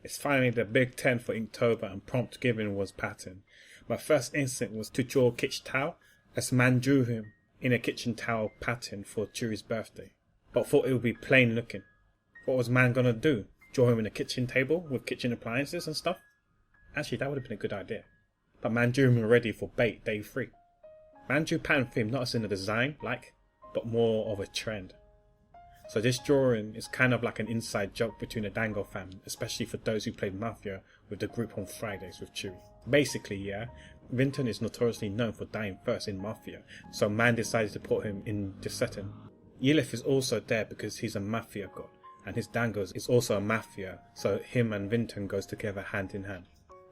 It's finally the big 10 for Inktober and prompt given was pattern. My first instinct was to draw a kitchen towel, as man drew him in a kitchen towel pattern for Churi's birthday, but thought it would be plain looking. What was man gonna do? Draw him in a kitchen table with kitchen appliances and stuff? Actually, that would have been a good idea. But man drew him already for bait day 3. Man drew pattern theme not as in a design, but more of a trend. So this drawing is kind of like an inside joke between the Dango fam, especially for those who played Mafia with the group on Fridays with Churi. Basically, yeah, Vinton is notoriously known for dying first in Mafia, so man decided to put him in this setting. Yelif is also there because he's a Mafia god, and his Dangos is also a Mafia, so him and Vinton goes together hand in hand.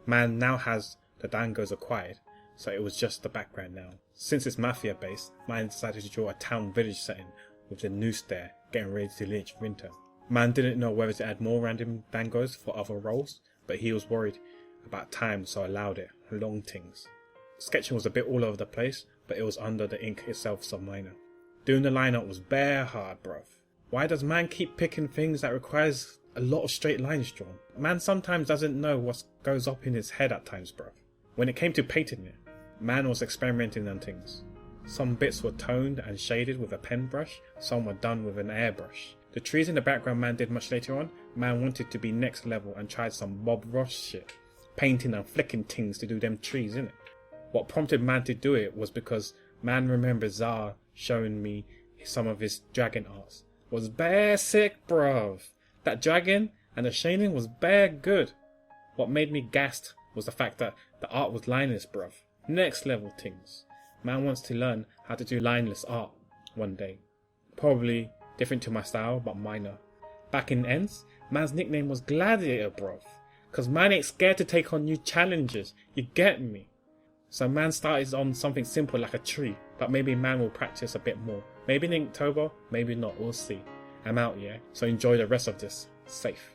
Man now has the Dangos acquired, so it was just the background now. Since it's Mafia based, man decided to draw a town village setting with the noose there, getting ready to lynch Vinton. Man didn't know whether to add more random Dangos for other roles, but he was worried about time, so allowed it. Long things. Sketching was a bit all over the place, but it was under the ink itself some minor. Doing the lineup was bare hard, bruv. Why does man keep picking things that requires a lot of straight lines drawn? Man sometimes doesn't know what goes up in his head at times, bruv. When it came to painting it, man was experimenting on things. Some bits were toned and shaded with a pen brush, some were done with an airbrush. The trees in the background man did much later on. Man wanted to be next level and tried some Bob Ross shit, painting and flicking things to do them trees innit. What prompted man to do it was because man remembers Zar showing me some of his dragon arts. Was bare sick, bruv. That dragon and the shading was bare good. What made me gassed was the fact that the art was lineless, bruv. Next level things. Man wants to learn how to do lineless art one day. Probably different to my style, but minor. Back in Ends, man's nickname was Gladiator, bruv. Cause man ain't scared to take on new challenges, you get me? So man started on something simple like a tree, but maybe man will practice a bit more. Maybe in Inktober, maybe not, we'll see. I'm out, yeah? So enjoy the rest of this. Safe.